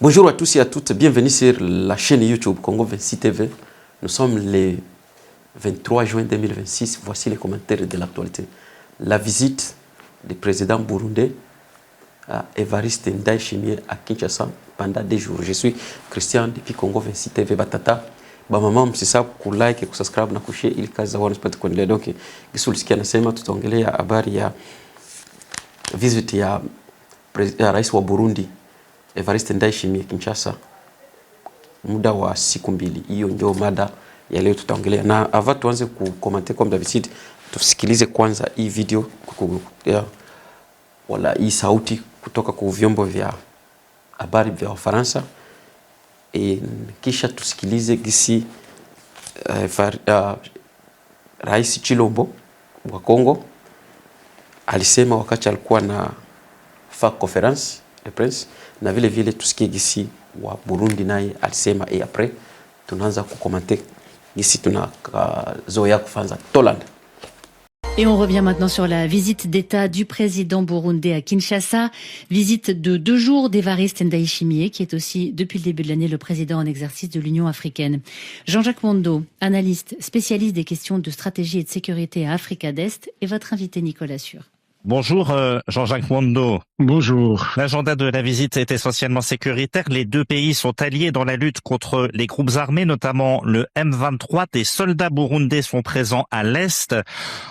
Bonjour à tous et à toutes, bienvenue sur la chaîne YouTube Congo 26 TV. Nous sommes le 23 juin 2026, voici les commentaires de l'actualité. La visite du président burundais Evariste Ndayishimiye à Kinshasa pendant 2 jours. Je suis Christian depuis Congo 26 TV Batata. Maman msisahau kulike, kusubscribe na kushare ili kazi za wana sipate kuendelea. Donc kisulisikia nasema tutaongelea habari ya visit ya rais wa Burundi Evariste Ndayishimiye Kinshasa muda wa siku 2. Hiyo ndio mada ya leo tutaongelea. Na avant tuanze kukomante kwa d'habitude, tusikilize kwanza hii video wala hii sauti kutoka kwa vyombo vya habari vya Ufaransa. Kisha tusikilize gisi Rais Chilombo wa Kongo alisema wakati alikuwa na conference de presse, na vile vile tusikie gisi wa Burundi naye alisema, et après tunaanza kukomante gisi tunazoea kufanza Toland. Et on revient maintenant sur la visite d'État du président burundais à Kinshasa. Visite de 2 jours d'Evariste Ndayishimiye, qui est aussi, depuis le début de l'année, le président en exercice de l'Union africaine. Jean-Jacques Mondo, analyste, spécialiste des questions de stratégie et de sécurité à Africa d'Est, et votre invité Nicolas Sûr. Bonjour Jean-Jacques Mondo. Bonjour. L'agenda de la visite est essentiellement sécuritaire. Les 2 pays sont alliés dans la lutte contre les groupes armés, notamment le M23. Des soldats burundais sont présents à l'Est.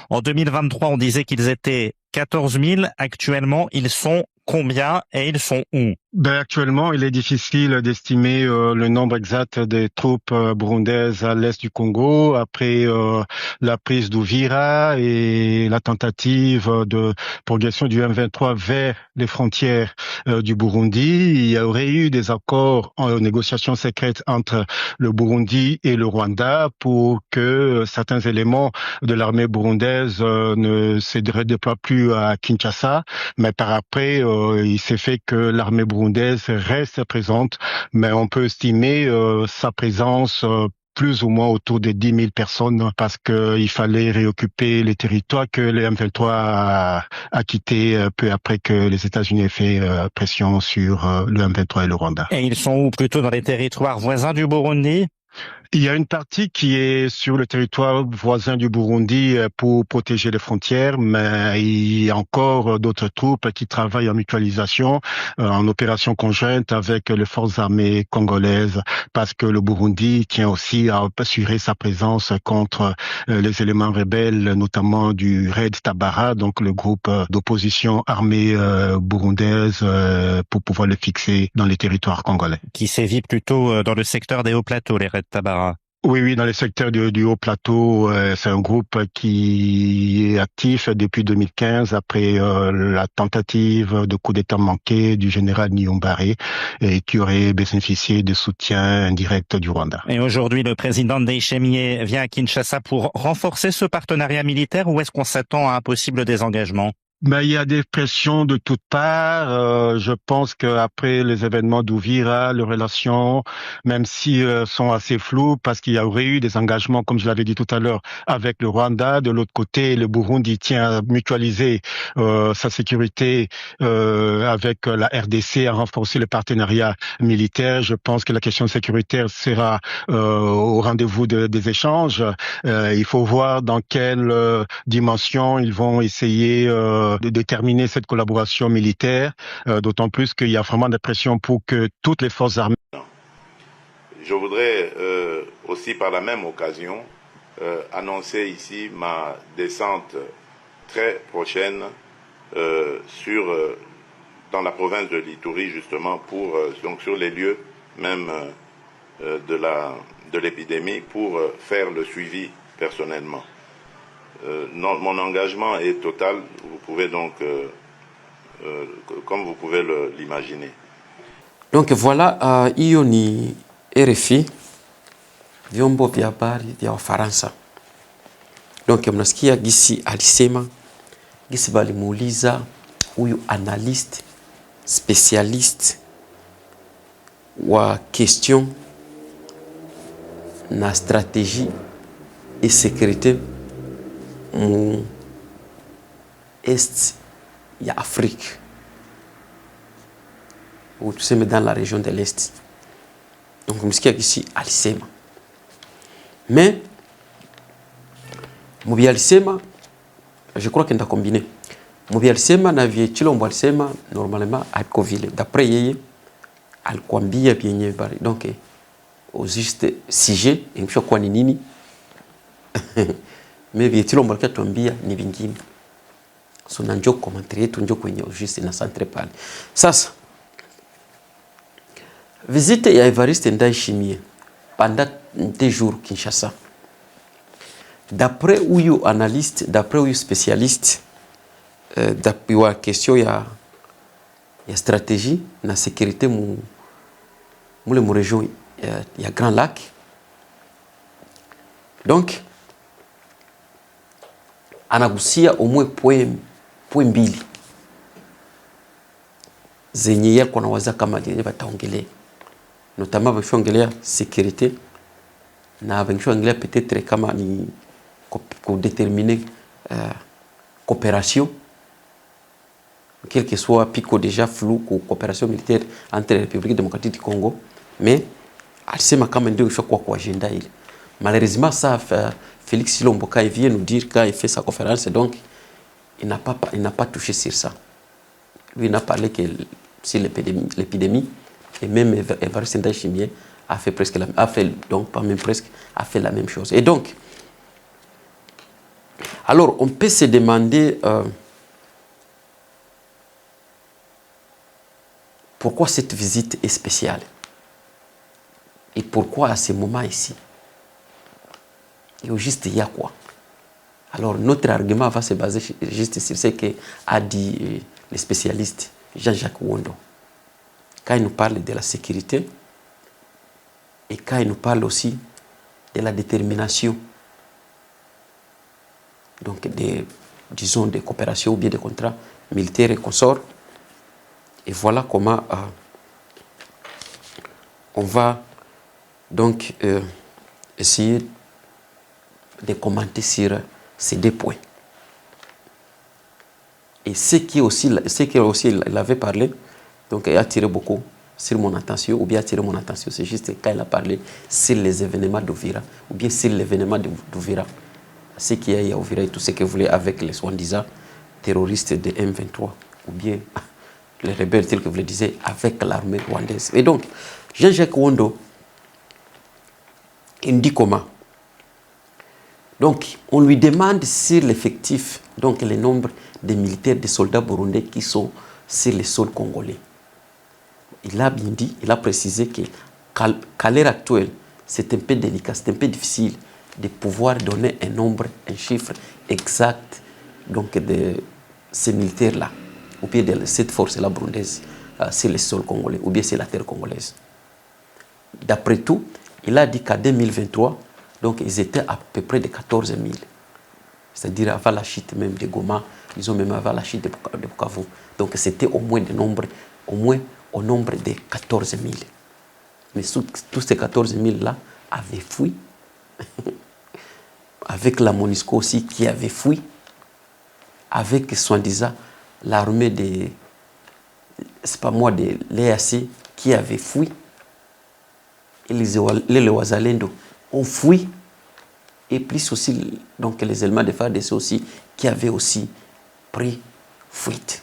En 2023, on disait qu'ils étaient 14 000. Actuellement, ils sont combien et ils sont où? Actuellement, il est difficile d'estimer le nombre exact des troupes burundaises à l'est du Congo après la prise d'Uvira et la tentative de progression du M23 vers les frontières du Burundi. Il y aurait eu des accords en négociations secrètes entre le Burundi et le Rwanda pour que certains éléments de l'armée burundaise ne se redéploient plus à Kinshasa. Mais par après, il s'est fait que l'armée burundaise reste présente, mais on peut estimer sa présence plus ou moins autour de 10 000 personnes parce qu'il fallait réoccuper les territoires que le M23 a quittés peu après que les États-Unis aient fait pression sur le M23 et le Rwanda. Et ils sont où? Plutôt dans les territoires voisins du Burundi? Il y a une partie qui est sur le territoire voisin du Burundi pour protéger les frontières, mais il y a encore d'autres troupes qui travaillent en mutualisation, en opération conjointe avec les forces armées congolaises, parce que le Burundi tient aussi à assurer sa présence contre les éléments rebelles, notamment du Red Tabara, donc le groupe d'opposition armée burundaise, pour pouvoir le fixer dans les territoires congolais. Qui sévit plutôt dans le secteur des hauts plateaux, les Red Tabara. Oui, dans les secteurs du haut plateau, c'est un groupe qui est actif depuis 2015 après la tentative de coup d'État manqué du général Niyombare et qui aurait bénéficié de soutien indirect du Rwanda. Et aujourd'hui, le président Ndayishimiye vient à Kinshasa pour renforcer ce partenariat militaire, ou est-ce qu'on s'attend à un possible désengagement? Il y a des pressions de toutes parts. Je pense qu'après les événements d'Uvira, les relations, même si sont assez floues, parce qu'il y aurait eu des engagements, comme je l'avais dit tout à l'heure, avec le Rwanda. De l'autre côté, le Burundi tient à mutualiser sa sécurité avec la RDC, à renforcer le partenariat militaire. Je pense que la question sécuritaire sera au rendez-vous des échanges. Il faut voir dans quelle dimension ils vont essayer de déterminer cette collaboration militaire, d'autant plus qu'il y a vraiment des pressions pour que toutes les forces armées... Je voudrais aussi par la même occasion annoncer ici ma descente très prochaine dans la province de l'Ituri, justement, pour donc sur les lieux même de l'épidémie, pour faire le suivi personnellement. Mon engagement est total, vous pouvez donc, comme vous pouvez l'imaginer. Donc voilà, hiyo ni RFI, vyombo vya habari vya Ufaransa. Donc mnasikia gisi alisema, gisi balimuuliza huyu analyste, spécialiste wa question na stratégie et sécurité est, il y a Afrique, ou tu sais, mais dans la région de l'Est. Donc, je suis ici à l'ISEMA. Mais, je l'ISEMA, je crois qu'on a combiné. Je l'ISEMA, l'ISEMA, normalement, à Covid. D'après Yeye, al kwambia bien bari. Donc, au juste sujet, et je crois nini. Mais bien, tu l'as tuambia ni vingine. So nanjo commentaire tu njo kwenye juste na centre pale. Sasa visite ya Evariste Ndayishimiye pendant 2 jours Kinshasa. D'après uyu analyste, d'après uyu spécialiste, d'après la question ya stratégie na sécurité mu région ya Grand Lac. Donc anagusia au moins point mbili zenye yako nawaza kama zenye bataongelea, notamment bakiongelea sécurité na bakiongelea peut-être kama ni pour déterminer coopération, quel que soit pico déjà flou ou coopération militaire entre la République démocratique du Congo, mais alisema kama ndio ishakuwa kwa agenda ile. Malheureusement ça Félix Silomboka vient nous dire quand il fait sa conférence, donc il n'a pas touché sur ça. Lui, il n'a parlé que sur l'épidémie, et même Evariste Ndayishimiye a fait la même chose. Et donc, alors on peut se demander pourquoi cette visite est spéciale et pourquoi à ce moment ici. Et au juste, il y a quoi? Alors, notre argument va se baser juste sur ce qu'a dit le spécialiste Jean-Jacques Wondo. Quand il nous parle de la sécurité et quand il nous parle aussi de la détermination, donc disons des coopérations ou bien des contrats militaires et consorts. Et voilà comment on va donc essayer de commenter sur ces 2 points. Et ce qui aussi il avait parlé, donc il a attiré beaucoup sur mon attention, ou bien attiré mon attention, c'est juste quand il a parlé sur les événements d'Uvira, ou bien sur l'événement d'Uvira, ce qu'il y a à Uvira et tout ce que vous voulez avec les soi-disant terroristes de M23, ou bien les rebelles tels que vous le disiez, avec l'armée rwandaise. Et donc, Jean-Jacques Wondo, il dit comment? Donc, on lui demande sur l'effectif, donc le nombre de militaires, de soldats burundais qui sont sur les sols congolais. Il a bien dit, il a précisé qu'à l'heure actuelle, c'est un peu délicat, c'est un peu difficile de pouvoir donner un chiffre exact donc de ces militaires-là, ou bien de cette force-là burundaise sur les sols congolais, ou bien sur la terre congolaise. D'après tout, il a dit qu'à 2023, donc ils étaient à peu près de 14 000. C'est-à-dire avant la chute même de Goma, ils ont même avant la chute de Bukavu. Donc c'était au moins au nombre de 14 000. Mais tous ces 14 000-là avaient fui. Avec la MONUSCO aussi qui avait fui. Avec, soi-disant, l'armée de l'EAC qui avait fui. Et les Wazalendo ont fui, et plus aussi donc les éléments de FARDC aussi qui avaient aussi pris fuite.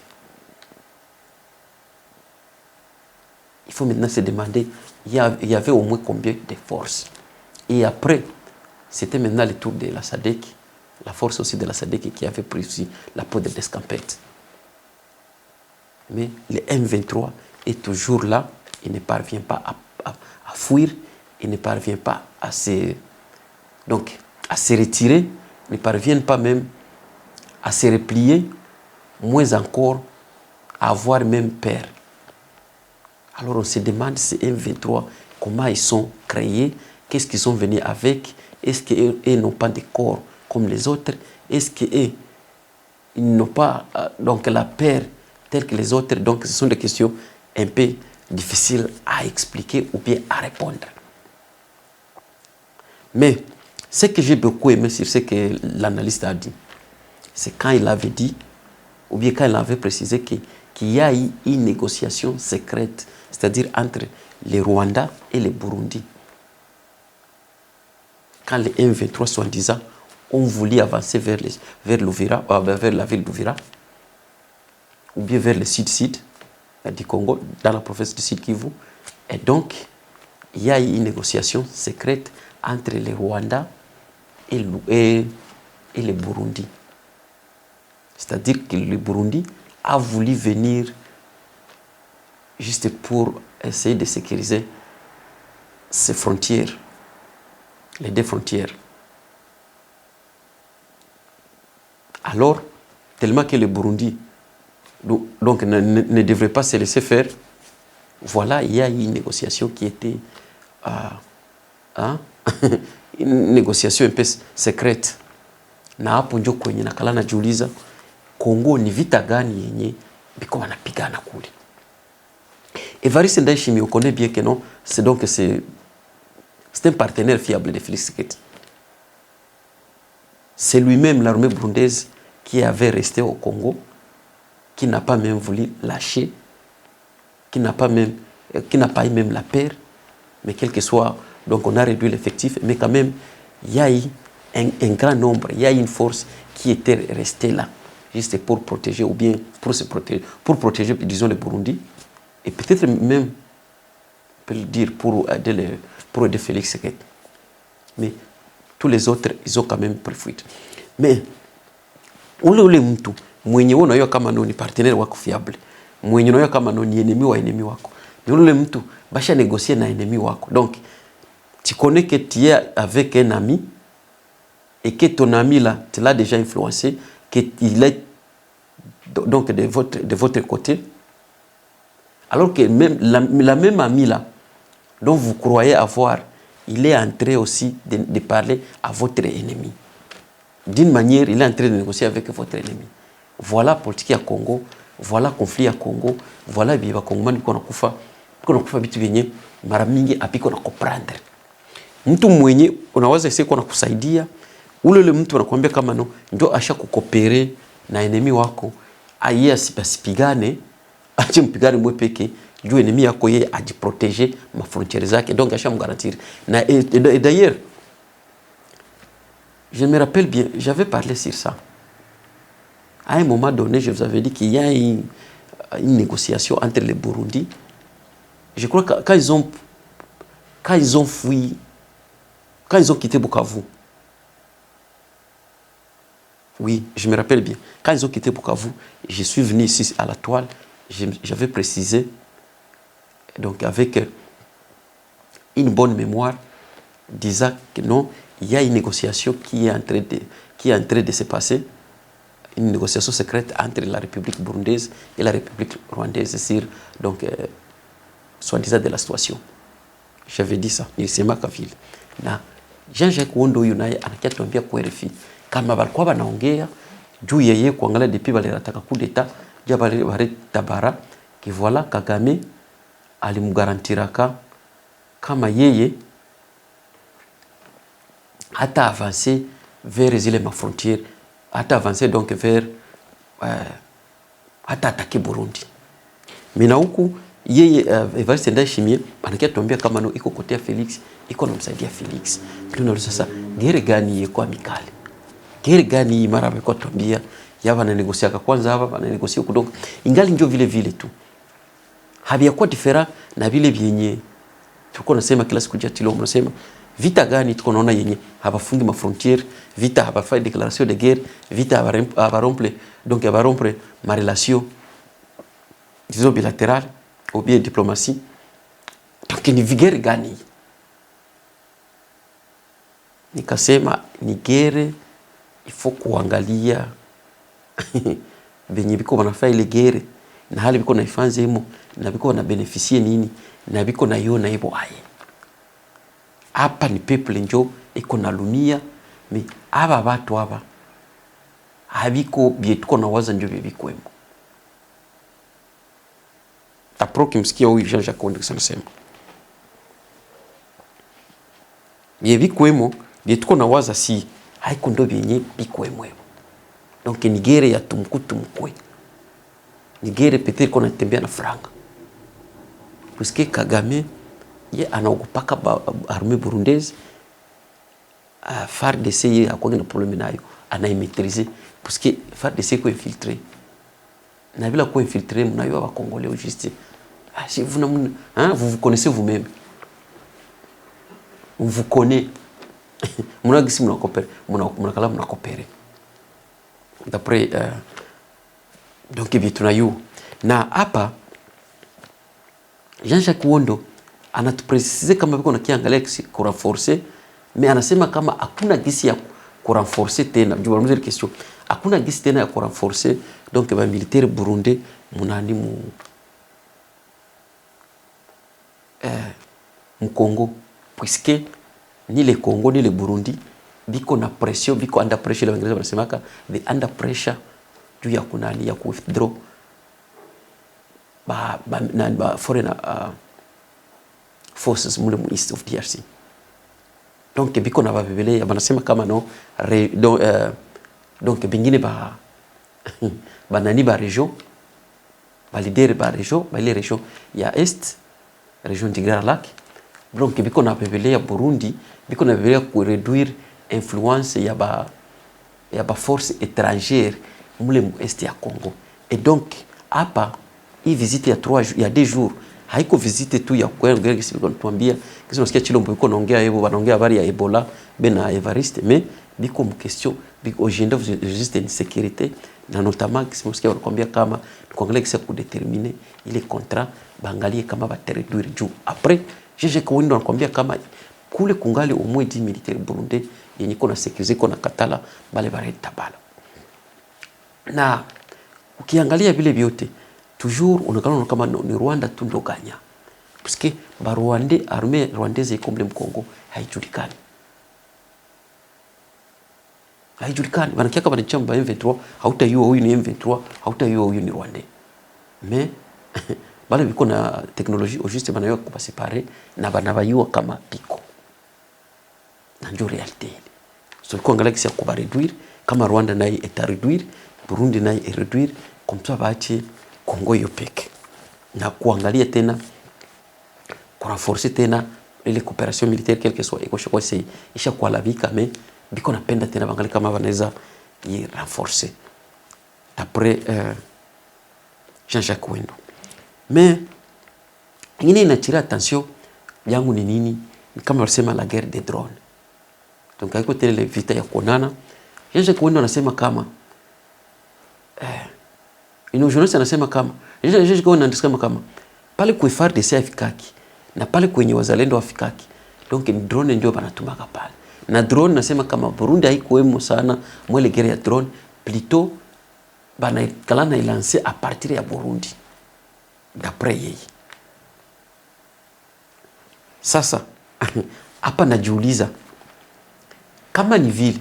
Il faut maintenant se demander, il y avait au moins combien de forces. Et après, c'était maintenant le tour de la SADC, la force aussi de la SADC qui avait pris aussi la peau de l'escampette. Mais le M23 est toujours là, il ne parvient pas à fuir, il ne parvient pas à se retirer, ne parviennent pas même à se replier, moins encore à avoir même peur. Alors on se demande ces M23, comment ils sont créés, qu'est-ce qu'ils sont venus avec, est-ce qu'ils n'ont pas de corps comme les autres, est-ce qu'ils n'ont pas donc la peur telle que les autres. Donc ce sont des questions un peu difficiles à expliquer ou bien à répondre. Mais Ce que j'ai beaucoup aimé sur ce que l'analyste a dit, c'est quand il avait dit, ou bien quand il avait précisé qu'il y a eu une négociation secrète, c'est-à-dire entre les Rwandais et les Burundi. Quand les M23, soi-disant, ont voulu avancer vers la ville d'Uvira, ou bien vers le sud-sud du Congo, dans la province du Sud Kivu. Et donc, il y a eu une négociation secrète entre les Rwandais et les Burundi. C'est-à-dire que le Burundi a voulu venir juste pour essayer de sécuriser ses frontières, les deux frontières. Alors, tellement que le Burundi donc, ne devrait pas se laisser faire, voilà, il y a eu une négociation qui était une négociation un peu secrète. Na hapo ndio kwenye nakala najiuliza Kongo ni vita gani yenye biko wanapigana kule. Evariste Ndayishimiye, on connaît bien que non, c'est un partenaire fiable de Félix Tshisekedi. C'est lui-même l'armée burundaise qui avait resté au Congo, qui n'a pas même voulu lâcher, qui n'a pas eu même la peur, mais quel que soit, donc on a réduit l'effectif, mais quand même, il y a eu un grand nombre, il y a eu une force qui était restée là, juste pour protéger, ou bien pour protéger, disons, le Burundi, et peut-être même, on peut le dire, pour aider Félix Tshisekedi. Mais tous les autres, ils ont quand même pris fuite. Mais, ule mtu mwenye unajua kama ni partenaire wako fiable, mwenye unajua kama ni ennemi wa ennemi wako, ni ule mtu basha négocier na ennemi wako. Donc tu connais que tu es avec un ami et que ton ami là te l'a déjà influencé, qu'il est donc de votre côté, alors que même la même amie là dont vous croyez avoir, il est en train aussi de parler à votre ennemi. D'une manière, il est en train de négocier avec votre ennemi. Voilà politique ya Congo, voilà conflit ya Congo, voilà biba Kongomani kuna kufa vitu vyenye mara mingi apiko na comprendre. Mtu mwenye unaweza sisi kuna kusaidia, ule mtu anakuambia kama no ndio asha kukopere na enemi wako, aye asipigane, aje mpigane mwe peke, juu enemi yako yeye ajiprotéger ma frontières zake, donc asha mgarantir. Na et d'ailleurs, je me rappelle bien, j'avais parlé sur ça. À un moment donné, je vous avais dit qu'il y a une négociation entre les Burundi. Je crois que quand ils ont fui, quand ils ont quitté Bukavu, oui, je me rappelle bien, quand ils ont quitté Bukavu, je suis venu ici à la toile, j'avais précisé, donc avec une bonne mémoire, disant que non, il y a une négociation qui est en train de se passer, une négociation secrète entre la République burundaise et la République rwandaise sur, donc, soi-disant de la situation. J'avais dit ça, nilisema kavile. Na Jean-Jacques Wondo yunaye anakiatuambia kwa RFI kama walikuwa wanaongea juu yeye kuangalia depuis walirataka coup d'etat ja bale tabara ki voilà Kagame alimgarantiraka kama yeye hata avancer vers zile ma frontières, hata avancer donc vers hata attaquer Burundi. Mais na huku yeye Evariste Ndayishimiye anakiatuambia kama no iko kotea Felix, iko namsaidia Felix. Tunauliza sasa gere gani yeko amikali? Gere gani mara bako tuambia yaba na negosiaka kwanza hapa bana negosia kudogo. Ingali ndio vile vile tu. Habiyakuwa different na vile vyenye tulikuwa nasema kila siku jatilo mnasema vita gani tuko naona yenye habafungi ma frontières, vita habafai déclaration de guerre, vita habarompre donc habarompre ma relation disons bilatérale ou bien diplomatie. Donc ni vigere gani? Nikasema ni gere ifo kuangalia benye biko banafaa ile gere na hali biko naifanze imo na biko na beneficie nini na biko na yona ibo aye. Hapa ni people njo iko na lumia me aba watu aba habiko bietuko na waza njo bibiko emo. Tapro kimsikia huyu Jean-Jacques Wondo sana sema. Bibiko emo Bietuko na waza si haiko ndo byenye biko emwe. Donc Nigeria ya tumkwe. Nigeria peut-être qu'on atembea na franga. Parce que Kagame ye anaogopaka armée burundaise. FARDC ye akwanga na problème nayo anaimaîtriser parce que FARDC ko infiltré. Na bila ko infiltré mnayo wa Congolais au juste. Si vous vous connaissez vous-même. On vous connaît. Munagisi munakala munakopere. D'après donc bitunayo na hapa Jean-Jacques Wondo anatupresize kama biko na kiangalia kurenforcer, mais anasema kama hakuna gisi ya kurenforcer tena. Je vous pose question. Hakuna gisi tena ya kurenforcer donc ba militaire burundais munani mu Congo, puisque ni le Congo ni le Burundi biko na pression, biko under pressure. L'anglais wanasemaka the under pressure juu ya kunani ya ku withdraw ba foreign forces mule mu east of DRC. Donc biko na babebele banasema kama no donc bingine ba banani ba region ba leader ba region ba les régions ya est région du Grand Lac. Donc biko na babebele ya Burundi biko na babebele ku réduire influence ya ba force étrangère mule mu est ya Congo. Et donc hapa hii visite ya 3 jours ya 2 jours haiko visite tu ya kwenda kisi tuambia kisi unasikia Chilombo yuko naongea yebo wanaongea habari ya Ebola bena Evariste, mais biko mu question biko agenda juste une sécurité na notamment kisi unasikia wanakuambia kama kuangalia kisi ku déterminer ile contrat bangalie kama ba territoire juu après jeje kwa wendo wanakuambia kama kule kungali umwe di militaire burundais yenye kona sécuriser kona katala bale bare tabala. Na ukiangalia vile vyote toujours unakana kama ni Rwanda tu ndo ganya, parce que ba Rwanda armée rwandaise iko mle Mkongo haijulikani. Wanakia kama ni chamba M23 hautayua huyu ni M23, hautayua huyu ni Rwanda, mais bale biko na technologie au juste banayo kuba séparer na banabayua kama biko na ndio réalité. So kwa galaxy ya kuba réduire kama Rwanda nayo eta réduire, Burundi nayo réduire, comme ça baache Congo yopeke na kuangalia tena kurenforcer tena ile coopération militaire quelque soit iko shakwa c'est isha kwa la vika, mais biko napenda tena bangali kama wanaweza yi renforcer après Jean-Jacques Wendo. Mais ingine inatira attention yangu ni nini, ni kama wanasema la guerre des drones. Donc haiko tena ile vita ya kuonana. Jean-Jacques Wendo anasema kama ino journaliste anasema kama Jean-Jacques Wendo anasema kama pale kwa FARDC afikaki na pale kwenye wazalendo afikaki, donc ni drone ndio banatumaka pale. Na drone nasema kama Burundi haikuwemo sana mwele guerre ya drone, plutôt bana kalana ilancer à partir ya Burundi d'après yeye. Sasa hapa najiuliza kama ni vile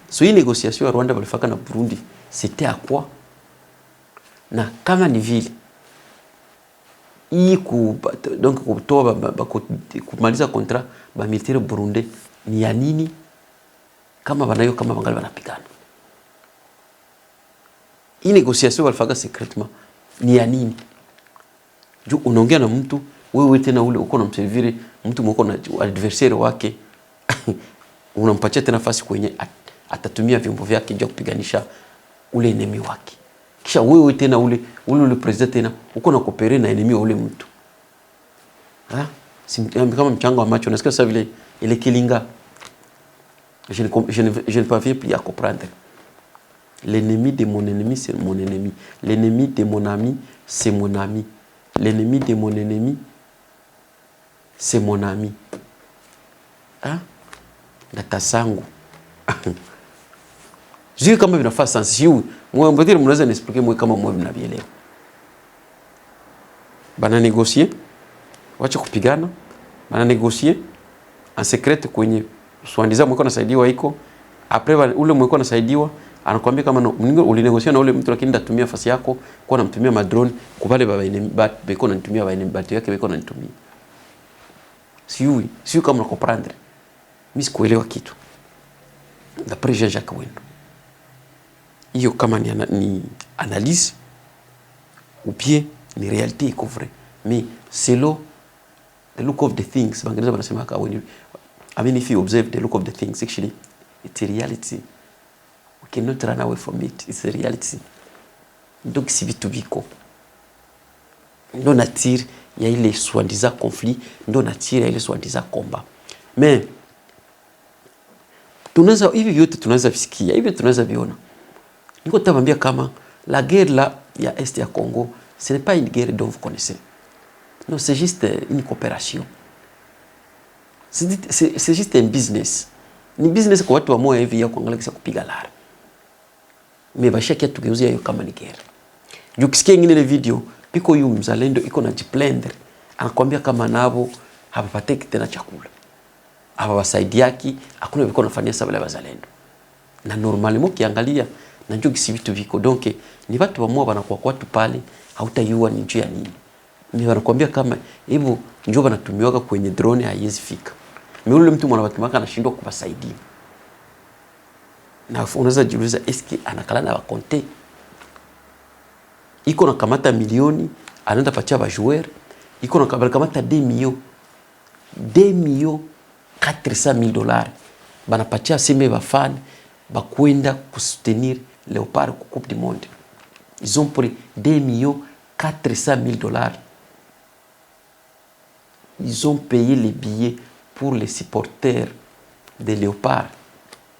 so hii négociation ya Rwanda balifaka na Burundi c'était à quoi? Na kama ni vile hii donc kutoa kumaliza contrat ba militaire burundais ni ya nini kama banayo kama bangali banapigana? Hii négociation walifaka secrètement ni ya nini? Juu unaongea na mtu wewe tena ule uko na mservire mtu mwako na adversaire wake unampatia tena nafasi kwenye atatumia vyombo vyake ndio kupiganisha ule enemy wake. Kisha wewe tena ule president tena uko na coopérer na enemy wa ule mtu. Kama mchango wa macho unasikia sasa vile ile kilinga. Je ne parviens plus à comprendre. L'ennemi de mon ennemi c'est mon ennemi. L'ennemi de mon ami c'est mon ami. L'ennemi de mon ennemi c'est mon ami. Data sangu. Juu kama vinafaa sensi yu. Mwambotiri mnaweza niexplique mwe kama mwe mnavielewa. Bana négocier. Wacha kupigana. Bana négocier en secret kwenye swandiza mweko nasaidiwa iko. Après ule mweko nasaidiwa anakuambia kama no ulinegosia na ule mtu lakini ndatumia fasi yako kwa namtumia madrone kubale baba enemy beko natumia ba enemy batu yake beko natumia. Siyo kama na comprendre. Mimi sikuelewa kitu. d'après Jean-Jacques Wendo. Hiyo kama ni analyse ou bien ni réalité iko vrai. Mais selon the look of the things, Bangereza wanasema when you, I mean, if you observe the look of the things, actually it's a reality. We cannot run away from it. It's a reality. Donc si vitu viko ndo nature ya ile soi-disant conflit, ndo nature ya ile soi-disant combat. Mais tunaweza hivi vyote tunaweza visikia, hivi tunaweza viona. Niko tabambia kama la guerre là ya est ya Congo, ce n'est pas une guerre dont vous connaissez. Non, c'est juste une coopération. C'est juste un business. Ni business kwa watu wa moyo hivi ya kuangalia kisa kupiga lara. Mais bashaki tugeuzia hiyo kama ni guerre. Juu kisikia ingine video, piko yu mzalendo iko na jiplender. Anakuambia kama nabo hapapateki tena chakula. Hapa wasaidiaki, hakuna viko nafanyia sababu ya wazalendo. Na normalement kiangalia na njoo kisi vitu viko. Donc ni watu wa moyo wanakuwa kwa watu pale, hautayua ni njoo ya nini. Ni wanakuambia kama hivyo njoo wanatumiwa kwenye drone haiwezi fika. Mimi yule mtu mwanabatimaka anashindwa kuwasaidia. Na unaweza jiuliza eski anakala na wakonte. Iko na kamata milioni, anaenda patia ba joueur, iko na kamata 2 millions 400,000 dollars. Banapatia sime ba fan ba kwenda kusoutenir Léopard ku Coupe du Monde. Ils ont pris 2,400,000 dollars. Ils ont payé les billets pour les supporters des Léopards.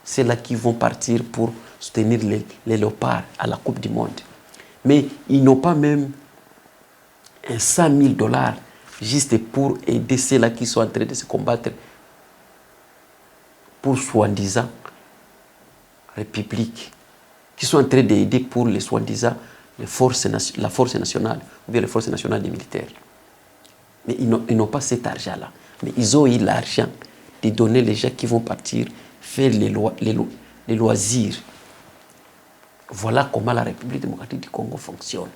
C'est là qu'ils vont partir pour soutenir les Léopards à la Coupe du Monde. Mais ils n'ont pas même 100,000 dollars juste pour aider ceux-là qui sont en train de se combattre pour soi-disant République, qui sont en train d'aider pour les soi-disant la force nationale ou bien les forces nationales des militaires. Mais ils n'ont pas cet argent-là. Mais ils ont eu l'argent de donner les gens qui vont partir faire les loisirs. Voilà comment la République démocratique du Congo fonctionne.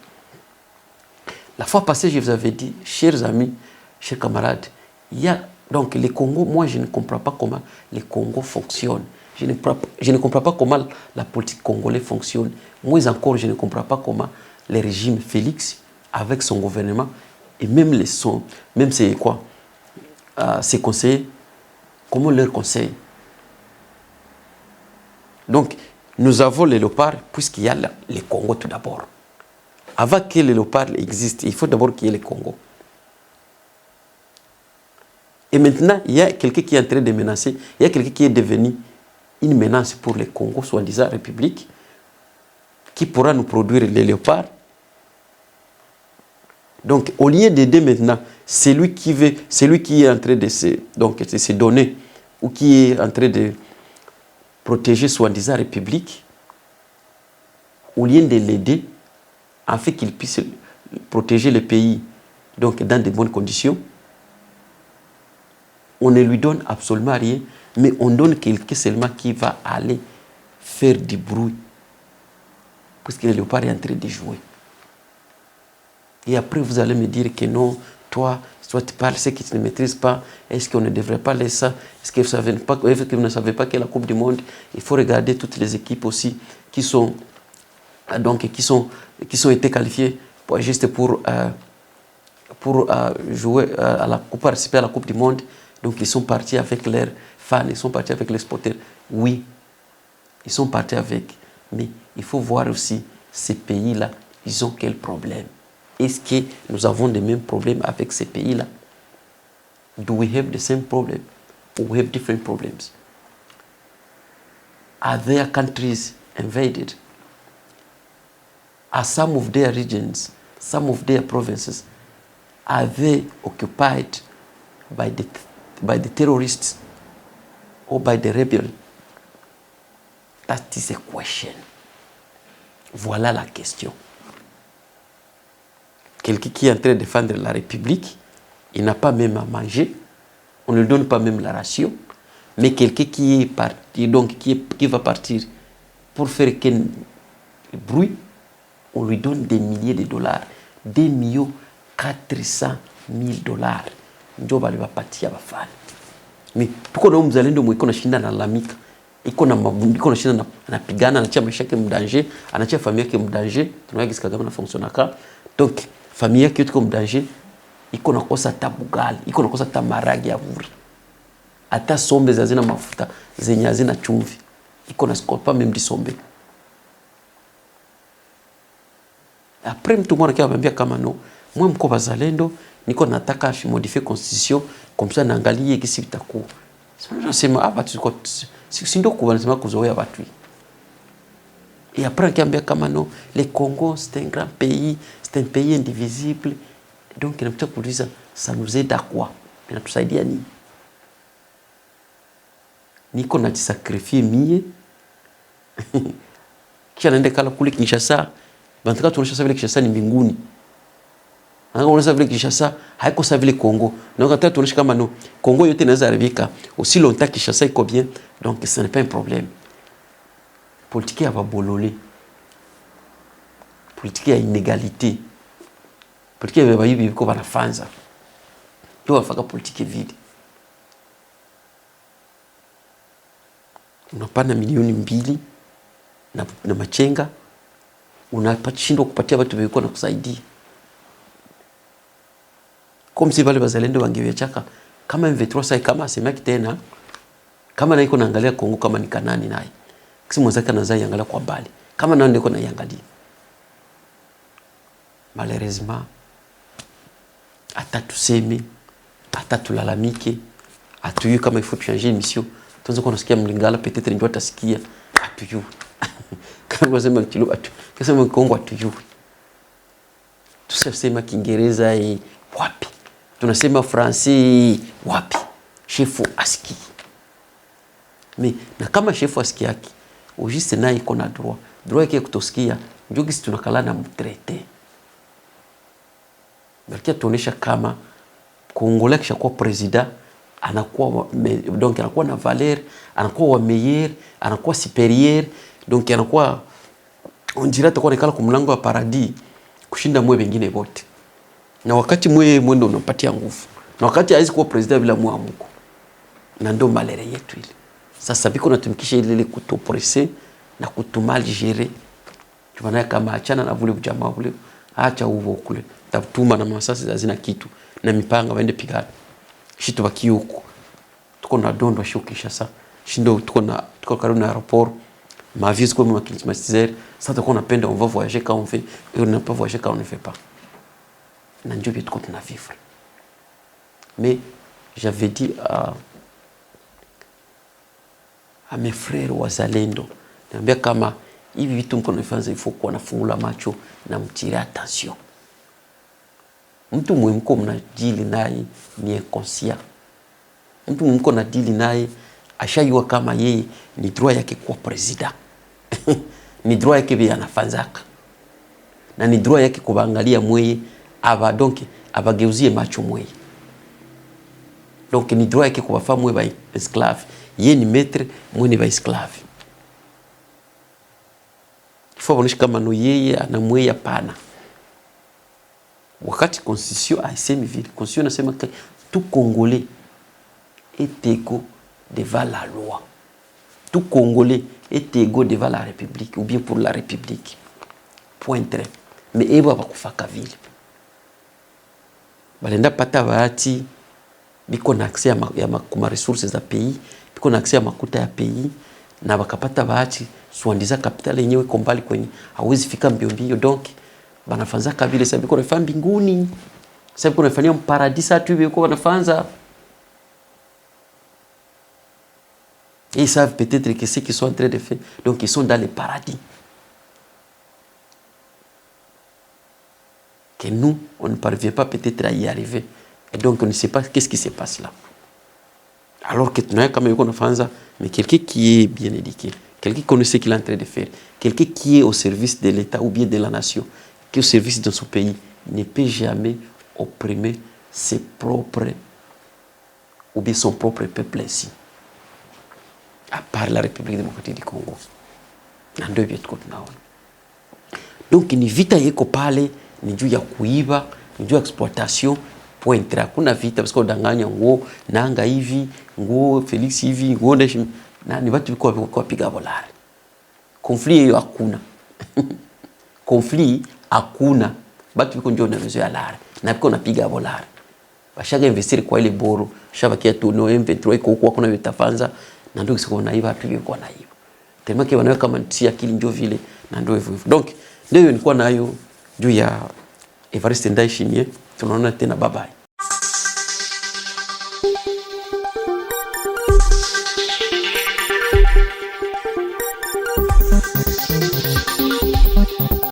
La fois passée, je vous avais dit, chers amis, chers camarades, il y a donc le Congo, moi je ne comprends pas comment le Congo fonctionne. Je ne comprends pas comment la politique congolaise fonctionne. Moins encore, je ne comprends pas comment le régime Félix, avec son gouvernement, et même même c'est quoi, ses conseillers, comment leur conseille. Donc, nous avons les léopards, puisqu'il y a le Congo tout d'abord. Avant que les léopards existent, il faut d'abord qu'il y ait le Congo. Et maintenant, il y a quelqu'un qui est en train de menacer, il y a quelqu'un qui est devenu une menace pour le Congo, soi-disant République, qui pourra nous produire les léopards. Donc, au lieu d'aider maintenant celui qui est en train de se donner, ou qui est en train de protéger soi-disant République, au lieu de l'aider, afin qu'il puisse protéger le pays donc dans de bonnes conditions, on ne lui donne absolument rien, mais on donne quelqu'un seulement qui va aller faire du bruit, puisque le léopard est en train de jouer. Et après, vous allez me dire que non, toi tu parles ce que tu ne maîtrises pas, est-ce qu'on ne devrait pas laisser ça, est-ce que vous ne savez pas que la Coupe du Monde, il faut regarder toutes les équipes aussi qui ont été qualifiées juste pour jouer pour participer à la Coupe du Monde. Donc ils sont partis avec leurs fans, ils sont partis avec les supporters. Oui, ils sont partis avec. Mais il faut voir aussi ces pays-là, ils ont quel problème. Est-ce que nous avons les mêmes problèmes avec ces pays-là? Do we have the same problem? Or we have different problems? Are their countries invaded? Are some of their regions, some of their provinces, are they occupied by the terrorists or by the rebels? That is a question. Voilà la question. Quelqu'un qui est en train de défendre la République, il n'a pas même à manger, on ne lui donne pas même la ration, mais quelqu'un qui est parti, donc qui va partir pour faire quel bruit, on lui donne des milliers de dollars, 2,400,000 dollars. Ndio bali bapatia bafani. Mais pourquoi nous allons de mwiko na shinda na lamika? iko na mabundi, iko na shida, anapigana, anachia maisha yake mdanger, anachia familia yake mdanger. Tunaona gisi Kagame na fonctionner ka. Donc familia yake iko mdanger, iko na kosa tabugali, iko na kosa tamaragi ya vuri. Ata sombe zazina mafuta, zenye hazina chumvi. Iko na skopa même di sombe. Après mtu mwana kia wambia kama no, mwe mko bazalendo, niko nataka modifier constitution, comme ça naangalie kisi vitakuwa. Nasema hapa tuko sindo kuwa nasema kuzoea watu. Et après kiambia kama no, le Congo c'est un grand pays, c'est un pays indivisible. Donc inapita kuuliza ça nous aide à quoi? Inatusaidia nini? Niko najisakrifie mie. Kisha naende kala kule Kinshasa. Bantaka tunaonyesha vile Kinshasa ni mbinguni. Anaona vile Kinshasa haiko sawa vile Congo. Na wakati tunaonyesha kama no Congo yote inaweza haribika aussi longtemps Kinshasa iko bien. Donc ce n'est pas un problème. Politique ya babolole. Politique ya inégalité. Politique ya bayibi biko banafanza. Ndio wafaka politique vide. Unapana milioni 2 na machenga, unapashindwa kupatia watu weko na kusaidia. Comme si wale bazalendo wangeviachaka kama M23 sai kama asemaki tena, kama na iko naangalia Kongo kama ni Kanani naye. Kisi mwenzake anazai angalia kwa mbali. Kama nao ndiko na iangalia. Malheureusement atatuseme, atatulalamike, atuyue kama il faut changer mission. Tunzo kwa nasikia Mlingala peut-être ndio atasikia atuyue. Kama wasema kilo atu. Kasema Kongo atuyue. Tusema Kiingereza wapi? Tunasema Francais wapi? Chefu aski. Mais na kama chefu aski yake, ujiste naye iko na droit. Droit yake kutosikia, ndio gisi tunakala na mtraité. Berkia tuonesha kama Kongolais kisha kuwa president anakuwa donc anakuwa na valeur, anakuwa wa meilleur, anakuwa supérieur, donc anakuwa on dirait atakuwa nekala kumlango wa paradis kushinda mwe wengine wote. Na wakati mwe mwendo unapatia nguvu. Na wakati haizi kuwa president bila muamuko. Na ndo malere yetu ile. Sasa biko natumikisha ile kutopresse na kutumali gérer. Tubana kama achana na vule ujamaa vule, acha uvo kule. Tatuma na masasi hazina kitu na mipanga waende pigana. Shitu baki huko. Tuko na dondo shukisha sasa. Shindo tuko karibu na aéroport. Ma vie comme ma climatiseur, ça te qu'on appelle on va voyager quand on fait et on ne peut pas voyager quand on ne fait pas. Na ndio vitu kwa tuna vivre. Mais j'avais dit à mes frères wazalendo, niambia kama hivi vitu mko nafanza, il faut kuwa nafungula macho na mtire attention. Mtu mwemko mnadili naye ni inconscient. Mtu mwemko mnadili naye ashayua kama yeye ni droit yake kuwa president. Ni droit yake bi anafanzaka. Na ni droit yake kubangalia mweye aba donc abageuzie macho mweye. Donc ni droit yake kubafa mweye ba esclave. Yeye ni maître, mweye ni ba esclave. Ifo bonisha kama no yeye ana mweye hapana. Wakati constitution aisemi vile, constitution nasema que tout Congolais est égaux devant la loi. Tout Congolais est égaux devant la République ou bien pour la République. Point très. Mais eba bakufaka vile. Balenda pata bahati biko na accès ya kuma ressources za pays, biko na accès ya makuta ya pays na bakapata bahati suandiza capital yenyewe iko mbali kwenye hawezi fika mbio mbio, donc banafanza kabile sababu biko nafanya mbinguni. Sababu biko nafanya paradis tu biko banafanza. Et ils savent peut-être que ce qu'ils sont en train de faire, donc ils sont dans le paradis. Que nous, on ne parvient pas peut-être à y arriver. Et donc on ne sait pas qu'est-ce qui se passe là. Alors que tu n'as quand même qu'on a mais quelqu'un qui est bien éduqué, quelqu'un qui connaît ce qu'il est en train de faire, quelqu'un qui est au service de l'État ou bien de la nation, qui est au service de son pays, ne peut jamais opprimer ses propres ou bien son propre peuple ici. À part la République démocratique du Congo. Ndio vitu tunaona. Donc ni vita yeko pale, ni juu ya kuiba, ni juu ya exploitation, point. Kuna vita parce que udanganya nguo nanga hivi, nguo Felix hivi, nguo na ni watu kwa piga bolari. Konfli hiyo hakuna. Konfli hakuna. Watu wiko ndio wanazoea lari na biko napiga bolari. Bashaka investir kwa ile boro, shabakia tu no M23 iko huko kuna vitafanza na ndio kisiko na hiva tu yuko na hiva. Tema ke wanaweka kama ntia akili ndio vile na ndio hivyo. Donc ndio nilikuwa nayo juu ya Evariste Ndayishimiye. Tunaona tena bye.